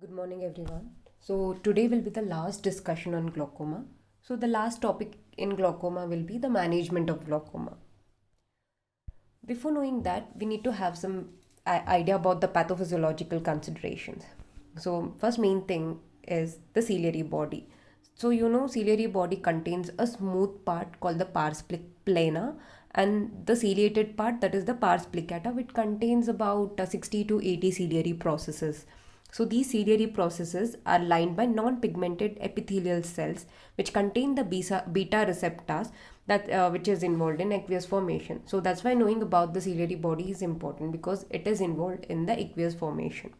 Good morning, everyone. So, today will be the last discussion on glaucoma. So, the last topic in glaucoma will be the management of glaucoma. Before knowing that, we need to have some idea about the pathophysiological considerations. So, first main thing is the ciliary body. So, ciliary body contains a smooth part called the pars plana and the ciliated part, that is the pars plicata, which contains about 60 to 80 ciliary processes. So these ciliary processes are lined by non-pigmented epithelial cells which contain the beta receptors that which is involved in aqueous formation. So that's why knowing about the ciliary body is important, because it is involved in the aqueous formation.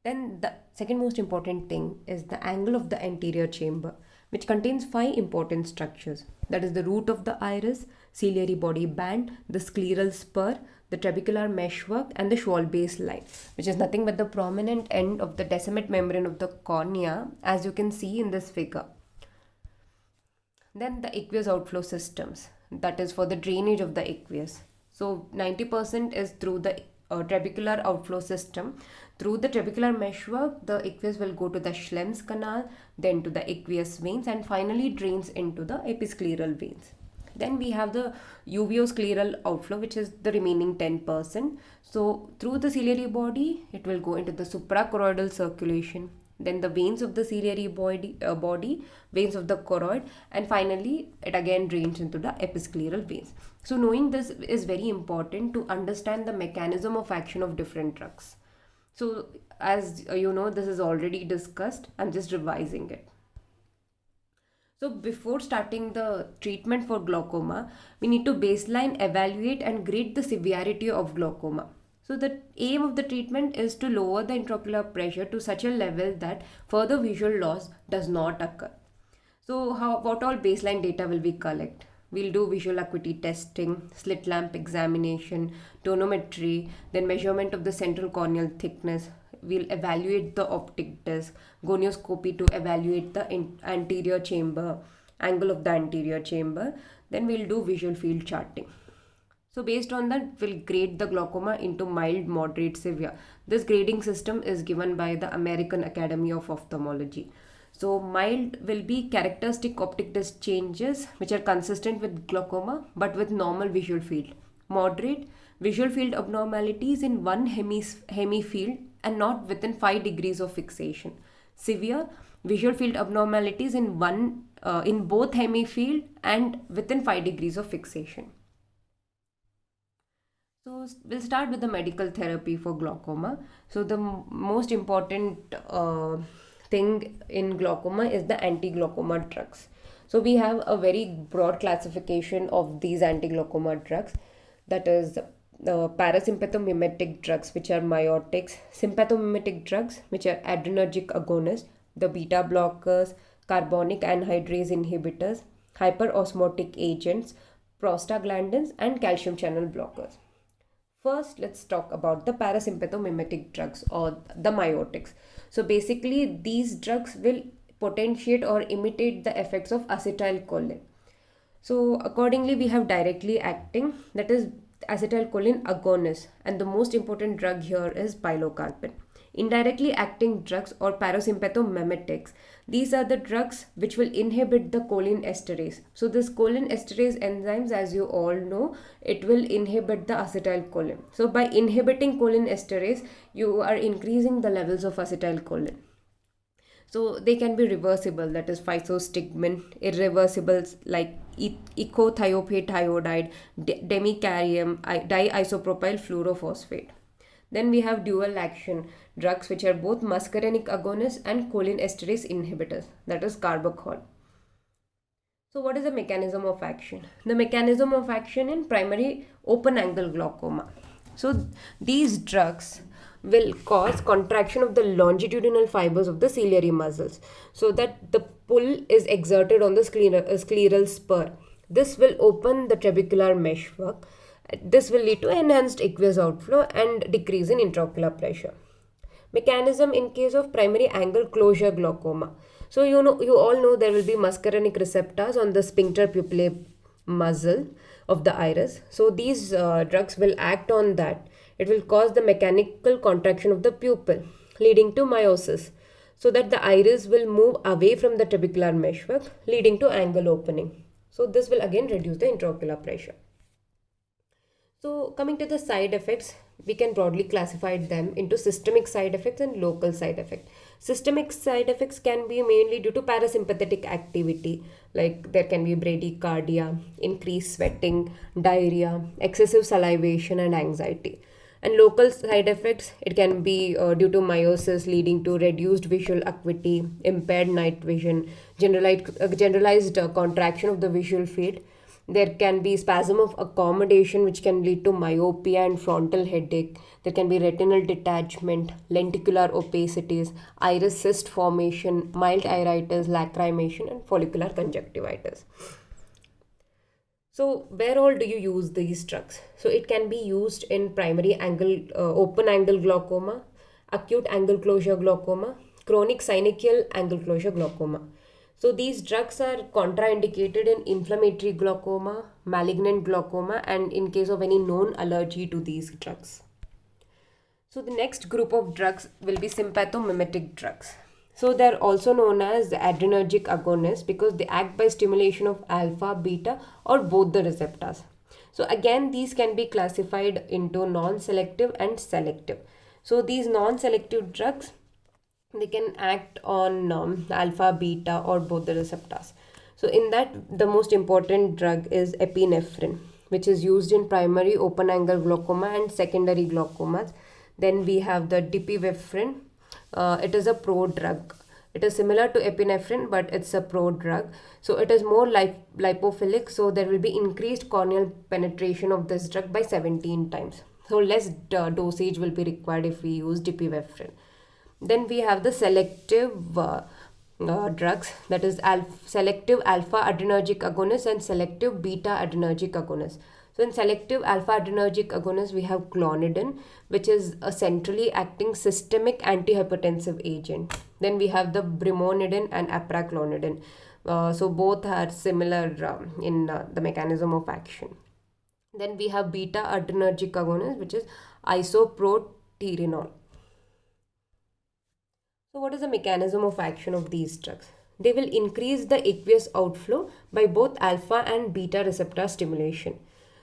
Then the second most important thing is the angle of the anterior chamber, which contains five important structures. That is the root of the iris, ciliary body band, the scleral spur, the trabecular meshwork, and the Schwall base line, which is nothing but the prominent end of the decimate membrane of the cornea, as you can see in this figure. Then the aqueous outflow systems, that is for the drainage of the aqueous. So 90% is through the trabecular outflow system. Through the trabecular meshwork, the aqueous will go to the Schlemm's canal, then to the aqueous veins, and finally drains into the episcleral veins. Then we have the uveoscleral outflow, which is the remaining 10%. So through the ciliary body, it will go into the suprachoroidal circulation, then the veins of the ciliary body, veins of the choroid, and finally it again drains into the episcleral veins. So knowing this is very important to understand the mechanism of action of different drugs. So as you know, this is already discussed. I'm just revising it. So before starting the treatment for glaucoma, we need to baseline, evaluate, and grade the severity of glaucoma. So the aim of the treatment is to lower the intraocular pressure to such a level that further visual loss does not occur. So what all baseline data will we collect? We'll do visual acuity testing, slit lamp examination, tonometry, then measurement of the central corneal thickness. We'll evaluate the optic disc, gonioscopy to evaluate the anterior chamber, angle of the anterior chamber. Then we'll do visual field charting. So based on that, we'll grade the glaucoma into mild, moderate, severe. This grading system is given by the American Academy of Ophthalmology. So mild will be characteristic optic disc changes which are consistent with glaucoma but with normal visual field. Moderate, visual field abnormalities in one hemifield and not within 5 degrees of fixation. Severe, visual field abnormalities in both hemifield and within 5 degrees of fixation. So we'll start with the medical therapy for glaucoma. So the most important thing in glaucoma is the anti-glaucoma drugs. So we have a very broad classification of these anti-glaucoma drugs, that is parasympathomimetic drugs, which are miotics, sympathomimetic drugs, which are adrenergic agonists, the beta blockers, carbonic anhydrase inhibitors, hyperosmotic agents, prostaglandins, and calcium channel blockers. First, let's talk about the parasympathomimetic drugs or the miotics. So basically, these drugs will potentiate or imitate the effects of acetylcholine. So accordingly, we have directly acting, that is acetylcholine agonist, and the most important drug here is pilocarpine. Indirectly acting drugs or parasympathomimetics, these are the drugs which will inhibit the choline esterase. So this choline esterase enzymes, as you all know, it will inhibit the acetylcholine. So by inhibiting choline esterase, you are increasing the levels of acetylcholine. So they can be reversible, that is physostigmine, irreversibles like ecothiopate iodide, demicarium, diisopropyl fluorophosphate. Then we have dual action drugs which are both muscarinic agonists and choline esterase inhibitors, that is carbachol. So what is the mechanism of action? The mechanism of action in primary open angle glaucoma. So these drugs will cause contraction of the longitudinal fibers of the ciliary muscles so that the pull is exerted on the scleral spur. This will open the trabecular meshwork. This will lead to enhanced aqueous outflow and decrease in intraocular pressure. Mechanism in case of primary angle closure glaucoma. So you all know there will be muscarinic receptors on the sphincter pupillae muscle of the iris. So these drugs will act on that. It will cause the mechanical contraction of the pupil. leading to meiosis, so that the iris will move away from the trabecular meshwork, leading to angle opening. So this will again reduce the intraocular pressure. So coming to the side effects, we can broadly classify them into systemic side effects and local side effects. Systemic side effects can be mainly due to parasympathetic activity, like there can be bradycardia, increased sweating, diarrhea, excessive salivation, and anxiety. And local side effects, it can be due to meiosis leading to reduced visual acuity, impaired night vision, generalized contraction of the visual field. There can be spasm of accommodation, which can lead to myopia and frontal headache. There can be retinal detachment, lenticular opacities, iris cyst formation, mild iritis, lacrimation, and follicular conjunctivitis. So where all do you use these drugs? So it can be used in primary open angle glaucoma, acute angle closure glaucoma, chronic synovial angle closure glaucoma. So these drugs are contraindicated in inflammatory glaucoma, malignant glaucoma, and in case of any known allergy to these drugs. So the next group of drugs will be sympathomimetic drugs. So they're also known as adrenergic agonists because they act by stimulation of alpha, beta, or both the receptors. So again, these can be classified into non-selective and selective. So these non-selective drugs, they can act on alpha, beta, or both the receptors. So in that, the most important drug is epinephrine, which is used in primary open angle glaucoma and secondary glaucomas. Then we have the dipivefrin. It is a prodrug. It is similar to epinephrine, but it's a prodrug. So it is more lipophilic. So there will be increased corneal penetration of this drug by 17 times. So less dosage will be required if we use dipivefrin. Then we have the selective drugs, that is selective alpha adrenergic agonist and selective beta adrenergic agonist. So in selective alpha adrenergic agonist, we have clonidine, which is a centrally acting systemic antihypertensive agent. Then we have the brimonidine and apraclonidine. So both are similar in the mechanism of action. Then we have beta adrenergic agonist, which is isoproterenol. So what is the mechanism of action of these drugs? They will increase the aqueous outflow by both alpha and beta receptor stimulation.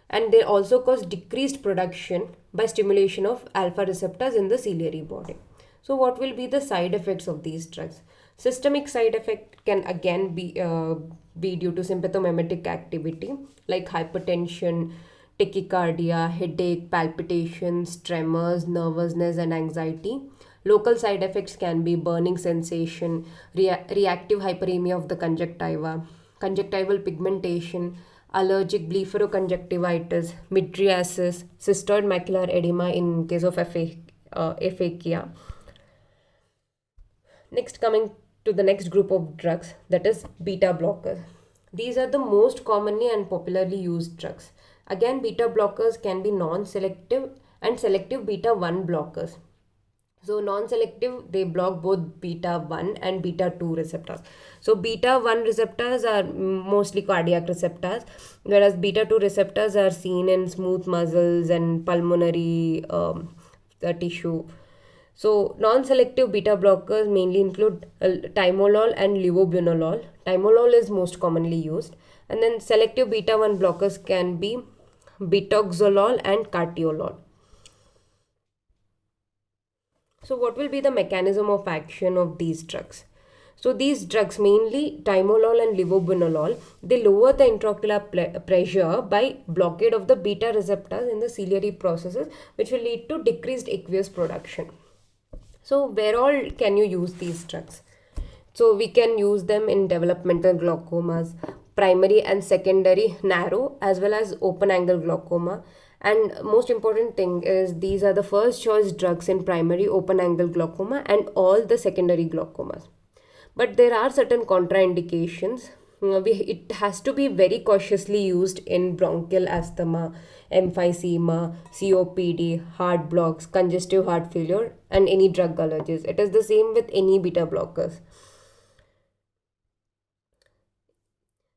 And they also cause decreased production by stimulation of alpha receptors in the ciliary body. So what will be the side effects of these drugs? Systemic side effect can again be due to sympathomimetic activity like hypertension, tachycardia, headache, palpitations, tremors, nervousness, and anxiety. Local side effects can be burning sensation, reactive hyperemia of the conjunctiva, conjunctival pigmentation, allergic blepharoconjunctivitis, mydriasis, cystoid macular edema in case of aphakia. Next, coming to the next group of drugs, that is beta blockers. These are the most commonly and popularly used drugs. Again, beta blockers can be non-selective and selective beta 1 blockers. So non-selective, they block both beta 1 and beta 2 receptors. So beta 1 receptors are mostly cardiac receptors, whereas beta 2 receptors are seen in smooth muscles and pulmonary tissue. So non-selective beta blockers mainly include timolol and levobunolol. Timolol is most commonly used. And then selective beta 1 blockers can be betoxolol and cartiolol. So what will be the mechanism of action of these drugs? So these drugs, mainly timolol and levobunolol, they lower the intraocular pressure by blockade of the beta receptors in the ciliary processes, which will lead to decreased aqueous production. So where all can you use these drugs? So we can use them in developmental glaucomas, primary and secondary narrow as well as open angle glaucoma. And most important thing is these are the first choice drugs in primary open angle glaucoma and all the secondary glaucomas. But there are certain contraindications. It has to be very cautiously used in bronchial asthma, emphysema, COPD, heart blocks, congestive heart failure, and any drug allergies. It is the same with any beta blockers.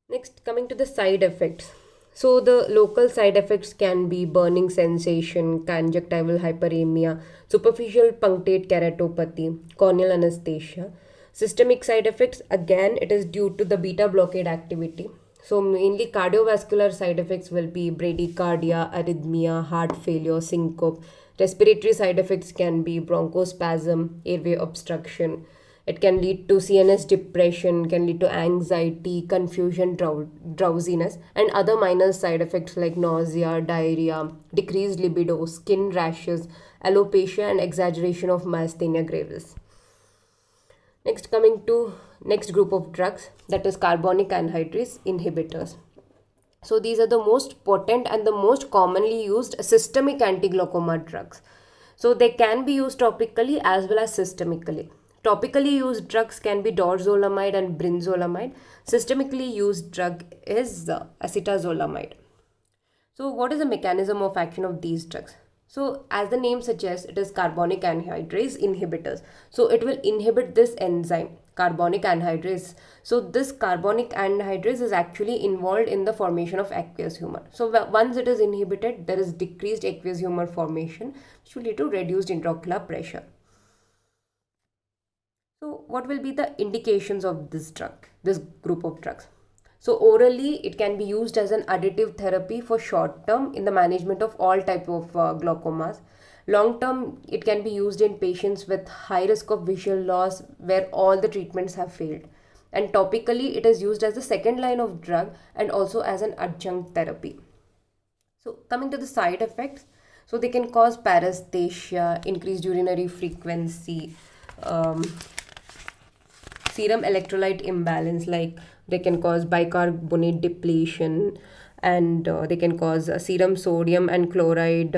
Next, coming to the side effects. So the local side effects can be burning sensation, conjunctival hyperemia, superficial punctate keratopathy, corneal anesthesia. Systemic side effects, again, it is due to the beta blockade activity. So mainly cardiovascular side effects will be bradycardia, arrhythmia, heart failure, syncope. Respiratory side effects can be bronchospasm, airway obstruction. It can lead to CNS depression, can lead to anxiety, confusion, drowsiness, and other minor side effects like nausea, diarrhea, decreased libido, skin rashes, alopecia, and exaggeration of myasthenia gravis. Next, coming to next group of drugs, that is carbonic anhydrase inhibitors. So these are the most potent and the most commonly used systemic anti-glaucoma drugs. So they can be used topically as well as systemically. Topically used drugs can be dorzolamide and brinzolamide. Systemically used drug is acetazolamide. So what is the mechanism of action of these drugs? So as the name suggests, it is carbonic anhydrase inhibitors. So it will inhibit this enzyme, carbonic anhydrase. So this carbonic anhydrase is actually involved in the formation of aqueous humor. So once it is inhibited, there is decreased aqueous humor formation, which will lead to reduced intraocular pressure. So what will be the indications of this drug, this group of drugs? So orally, it can be used as an additive therapy for short term in the management of all type of glaucomas. Long term, it can be used in patients with high risk of visual loss where all the treatments have failed. And topically, it is used as the second line of drug and also as an adjunct therapy. So coming to the side effects, so they can cause paresthesia, increased urinary frequency, serum electrolyte imbalance, like they can cause bicarbonate depletion, and they can cause serum sodium and chloride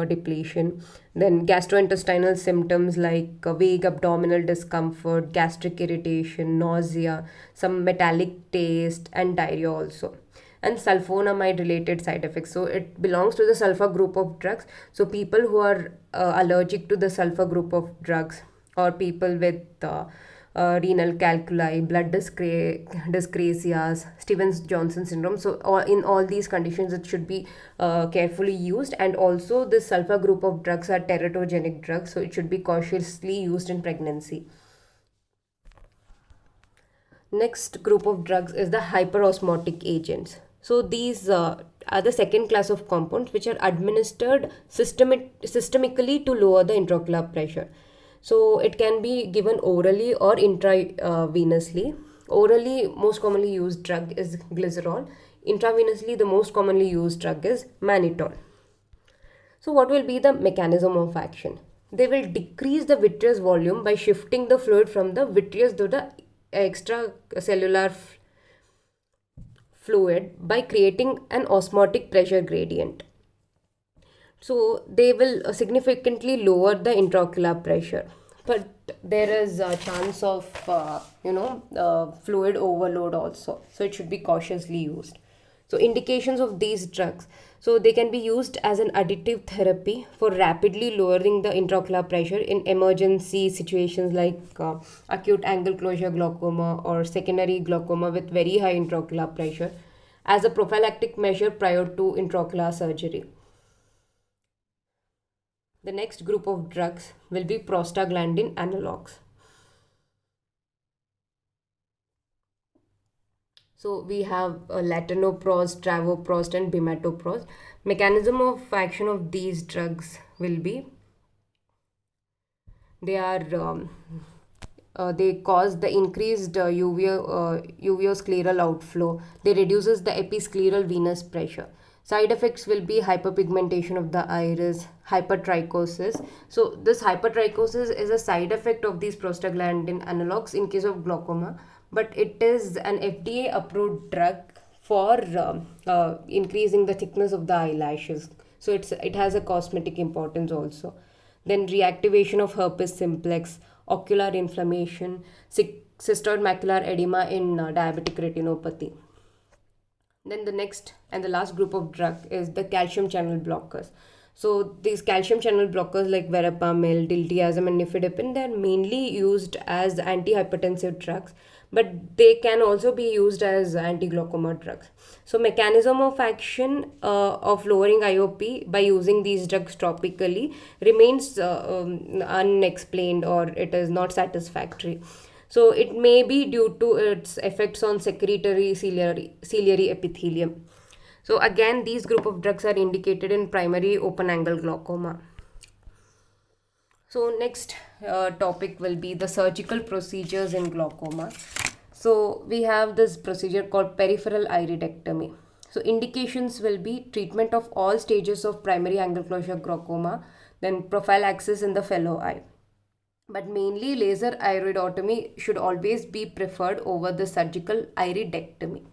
depletion. Then gastrointestinal symptoms like vague abdominal discomfort, gastric irritation, nausea, some metallic taste, and diarrhea also. And sulfonamide related side effects, so it belongs to the sulfur group of drugs. So people who are allergic to the sulfur group of drugs, or people with renal calculi, blood dyscrasias, Stevens-Johnson syndrome. So in all these conditions, it should be carefully used. And also this sulfur group of drugs are teratogenic drugs, so it should be cautiously used in pregnancy. Next group of drugs is the hyperosmotic agents. So these are the second class of compounds which are administered systemically to lower the intraocular pressure. So it can be given orally or intravenously. Orally, most commonly used drug is glycerol. Intravenously, the most commonly used drug is mannitol. So what will be the mechanism of action? They will decrease the vitreous volume by shifting the fluid from the vitreous to the extracellular fluid by creating an osmotic pressure gradient. So they will significantly lower the intraocular pressure, but there is a chance of fluid overload also, so it should be cautiously used. So indications of these drugs, so they can be used as an additive therapy for rapidly lowering the intraocular pressure in emergency situations like acute angle closure glaucoma or secondary glaucoma with very high intraocular pressure, as a prophylactic measure prior to intraocular surgery. The next group of drugs will be prostaglandin analogs. So we have latanoprost, travoprost, and bimatoprost. Mechanism of action of these drugs will be they cause the increased uveoscleral outflow. They reduces the episcleral venous pressure. Side effects will be hyperpigmentation of the iris, hypertrichosis. So this hypertrichosis is a side effect of these prostaglandin analogs in case of glaucoma, but it is an FDA approved drug for increasing the thickness of the eyelashes. So it has a cosmetic importance also. Then reactivation of herpes simplex, ocular inflammation, cystoid macular edema in diabetic retinopathy. Then the next and the last group of drug is the calcium channel blockers. So these calcium channel blockers like verapamil, diltiazem, and nifedipine, they're mainly used as antihypertensive drugs, but they can also be used as anti-glaucoma drugs. So mechanism of action of lowering IOP by using these drugs topically remains unexplained, or it is not satisfactory. So it may be due to its effects on secretory ciliary epithelium. So again, these group of drugs are indicated in primary open angle glaucoma. So next topic will be the surgical procedures in glaucoma. So we have this procedure called peripheral iridectomy. So indications will be treatment of all stages of primary angle closure glaucoma, then prophylaxis in the fellow eye. But mainly laser iridotomy should always be preferred over the surgical iridectomy.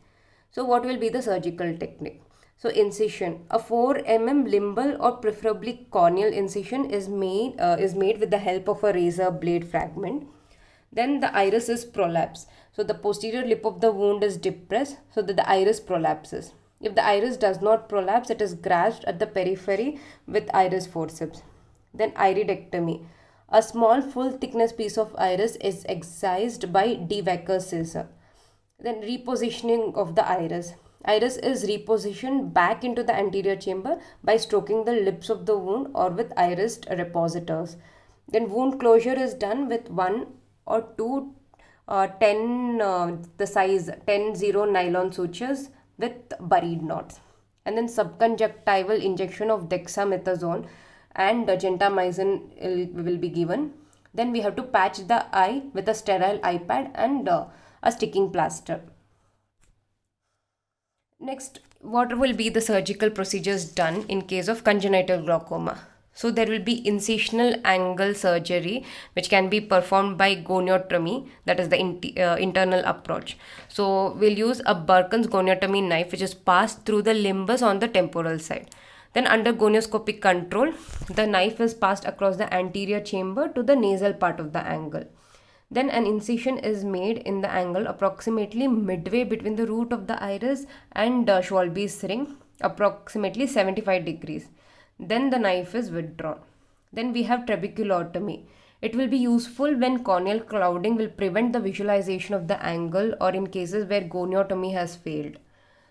So what will be the surgical technique? So incision, a 4 mm limbal or preferably corneal incision is made with the help of a razor blade fragment. Then the iris is prolapsed. So the posterior lip of the wound is depressed so that the iris prolapses. If the iris does not prolapse, it is grasped at the periphery with iris forceps. Then iridectomy. A small full thickness piece of iris is excised by de Vacker's scissor. Then repositioning of the iris. Iris is repositioned back into the anterior chamber by stroking the lips of the wound or with iris repositors. Then wound closure is done with one or two the size 10-0 nylon sutures with buried knots. And then subconjunctival injection of dexamethasone and gentamicin will be given. Then we have to patch the eye with a sterile eye pad and a sticking plaster. Next, what will be the surgical procedures done in case of congenital glaucoma? So there will be incisional angle surgery which can be performed by goniotomy, that is the internal approach. So we'll use a Burken's goniotomy knife which is passed through the limbus on the temporal side. Then under gonioscopic control, the knife is passed across the anterior chamber to the nasal part of the angle. Then an incision is made in the angle approximately midway between the root of the iris and Schwalbe's ring, approximately 75 degrees. Then the knife is withdrawn. Then we have trabeculotomy. It will be useful when corneal clouding will prevent the visualization of the angle or in cases where goniotomy has failed.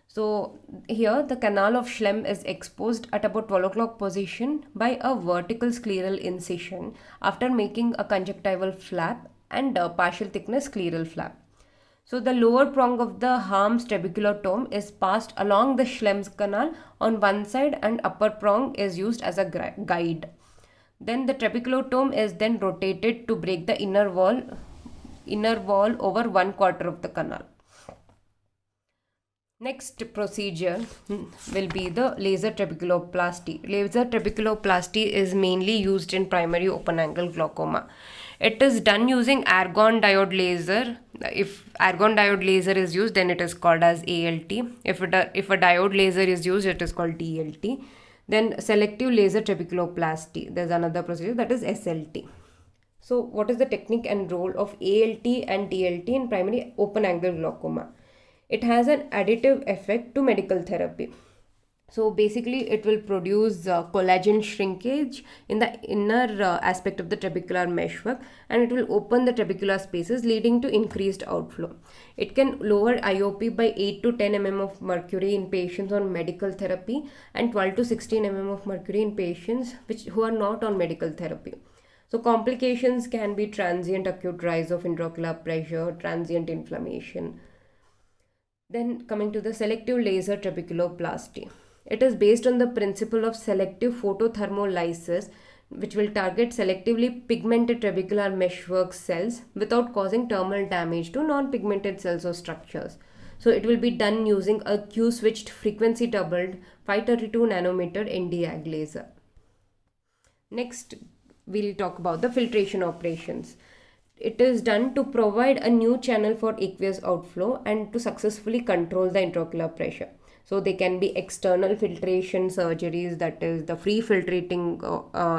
So here the canal of Schlemm is exposed at about 12 o'clock position by a vertical scleral incision after making a conjunctival flap and a partial thickness scleral flap. So the lower prong of the Harm's trabeculotome is passed along the Schlemm's canal on one side and upper prong is used as a guide. Then the trabeculotome is then rotated to break the inner wall over 1/4 of the canal. Next procedure will be the laser trabeculoplasty. Laser trabeculoplasty is mainly used in primary open angle glaucoma. It is done using argon diode laser. If argon diode laser is used, then it is called as ALT. If a diode laser is used, it is called DLT. Then selective laser trabeculoplasty. There's another procedure, that is SLT. So what is the technique and role of ALT and DLT in primary open angle glaucoma? It has an additive effect to medical therapy. So basically it will produce collagen shrinkage in the inner aspect of the trabecular meshwork, and it will open the trabecular spaces leading to increased outflow. It can lower IOP by 8 to 10 mm of mercury in patients on medical therapy and 12 to 16 mm of mercury in patients who are not on medical therapy. So complications can be transient acute rise of intraocular pressure, transient inflammation. Then coming to the selective laser trabeculoplasty. It is based on the principle of selective photothermolysis, which will target selectively pigmented trabecular meshwork cells without causing terminal damage to non-pigmented cells or structures. So it will be done using a Q-switched frequency doubled 532 nanometer Nd:YAG laser. Next, we'll talk about the filtration operations. It is done to provide a new channel for aqueous outflow and to successfully control the intraocular pressure. So they can be external filtration surgeries, that is the free filtrating,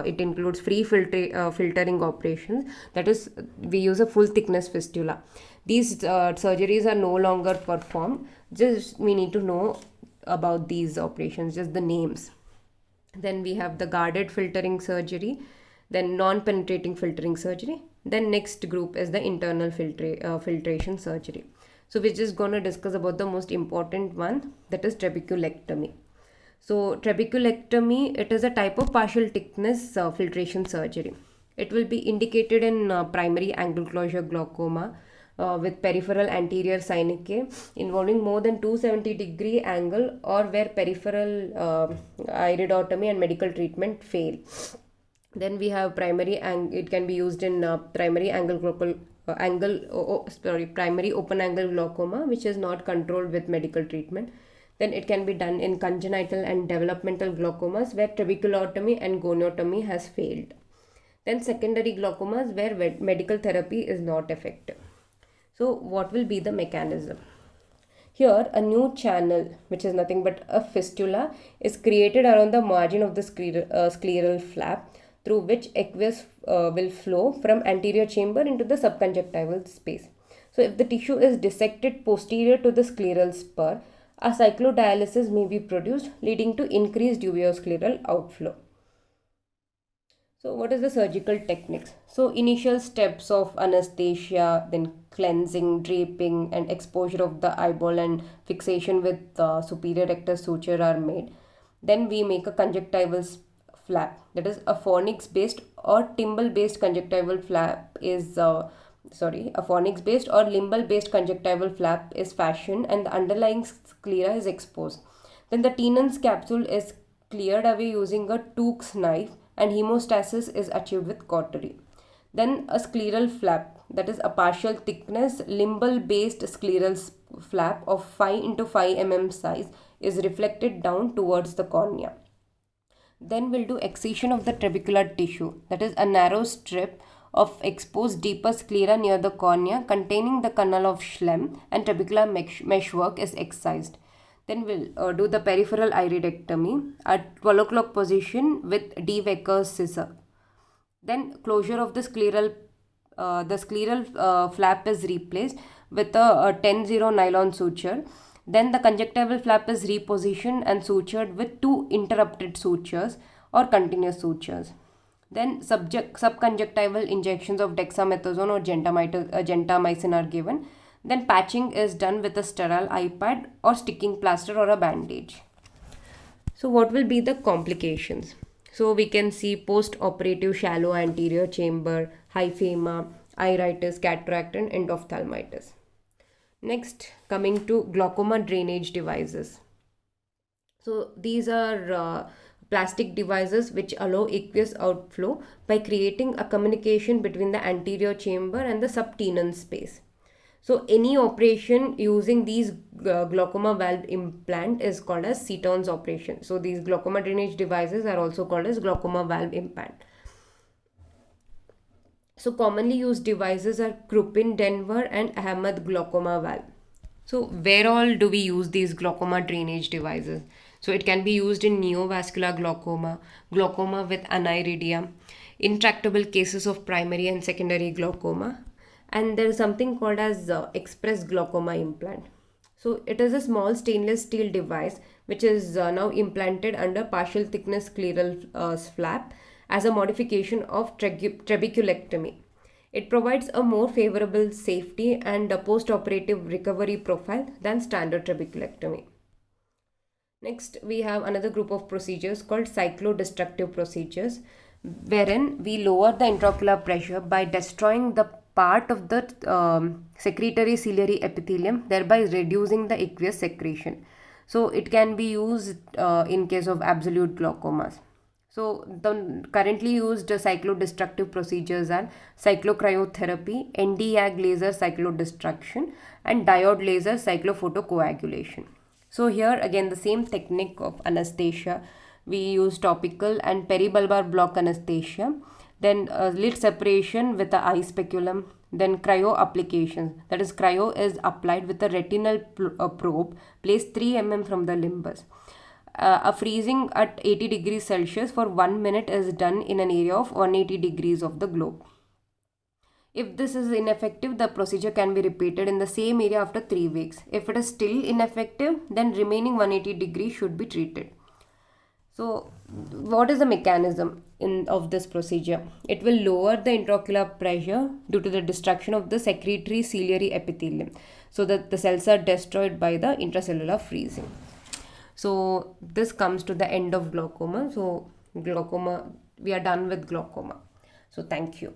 it includes free filtering operations, that is we use a full thickness fistula. These surgeries are no longer performed, just we need to know about these operations, just the names. Then we have the guarded filtering surgery, then non-penetrating filtering surgery. Then next group is the internal filtration surgery. So we're just going to discuss about the most important one, that is trabeculectomy. So trabeculectomy, it is a type of partial thickness filtration surgery. It will be indicated in primary angle closure glaucoma with peripheral anterior synechiae involving more than 270-degree angle, or where peripheral iridotomy and medical treatment fail. Then we have it can be used in primary primary open angle glaucoma, which is not controlled with medical treatment. Then it can be done in congenital and developmental glaucomas where trabeculotomy and goniotomy has failed. Then secondary glaucomas where medical therapy is not effective. So what will be the mechanism? Here, a new channel, which is nothing but a fistula, is created around the margin of the scleral flap, through which aqueous will flow from anterior chamber into the subconjunctival space. So if the tissue is dissected posterior to the scleral spur, a cyclodialysis may be produced, leading to increased uveoscleral outflow. So what is the surgical techniques? So initial steps of anesthesia, then cleansing, draping and exposure of the eyeball and fixation with superior rectus suture are made. Then we make a conjunctival flap, that is a fornix based or timbal based conjunctival flap is a fornix based or limbal based conjunctival flap is fashioned and the underlying sclera is exposed. Then the Tenon's capsule is cleared away using a Tukes knife and hemostasis is achieved with cautery. Then a scleral flap, that is a partial thickness limbal based scleral flap of 5 into 5 mm size is reflected down towards the cornea. Then we'll do excision of the trabecular tissue, that is a narrow strip of exposed deeper sclera near the cornea containing the canal of Schlemm and trabecular meshwork is excised. Then we'll do the peripheral iridectomy at 12 o'clock position with De Wecker's scissor. Then closure of the scleral flap is replaced with a 10-0 nylon suture. Then the conjunctival flap is repositioned and sutured with 2 interrupted sutures or continuous sutures. Then subconjunctival injections of dexamethasone or gentamicin are given. Then patching is done with a sterile iPad or sticking plaster or a bandage. So what will be the complications? So we can see post-operative shallow anterior chamber, hyphema, iritis, cataract and endophthalmitis. Next, coming to glaucoma drainage devices. So these are plastic devices which allow aqueous outflow by creating a communication between the anterior chamber and the subtenon space. So any operation using these glaucoma valve implant is called as Seaton's operation. So these glaucoma drainage devices are also called as glaucoma valve implant. So commonly used devices are Krupin, Denver and Ahmed glaucoma valve. So where all do we use these glaucoma drainage devices? So it can be used in neovascular glaucoma, glaucoma with aniridia, intractable cases of primary and secondary glaucoma, and there is something called as express glaucoma implant. So it is a small stainless steel device which is now implanted under partial thickness scleral flap as a modification of trabeculectomy. It provides a more favorable safety and a post-operative recovery profile than standard trabeculectomy. Next, we have another group of procedures called cyclodestructive procedures, wherein we lower the intraocular pressure by destroying the part of the secretory ciliary epithelium, thereby reducing the aqueous secretion. So it can be used in case of absolute glaucomas. So the currently used cyclodestructive procedures are cyclocryotherapy, Nd:YAG laser cyclodestruction and diode laser cyclophotocoagulation. So here again the same technique of anesthesia. We use topical and peribulbar block anesthesia, then lid separation with the eye speculum, then cryo application. That is, cryo is applied with a retinal probe placed 3 mm from the limbus. A freezing at 80 degrees Celsius for 1 minute is done in an area of 180 degrees of the globe. If this is ineffective, the procedure can be repeated in the same area after 3 weeks. If it is still ineffective, then remaining 180 degrees should be treated. So, what is the mechanism of this procedure? It will lower the intraocular pressure due to the destruction of the secretory ciliary epithelium, so that the cells are destroyed by the intracellular freezing. So, this comes to the end of glaucoma. So, glaucoma, we are done with glaucoma. So, thank you.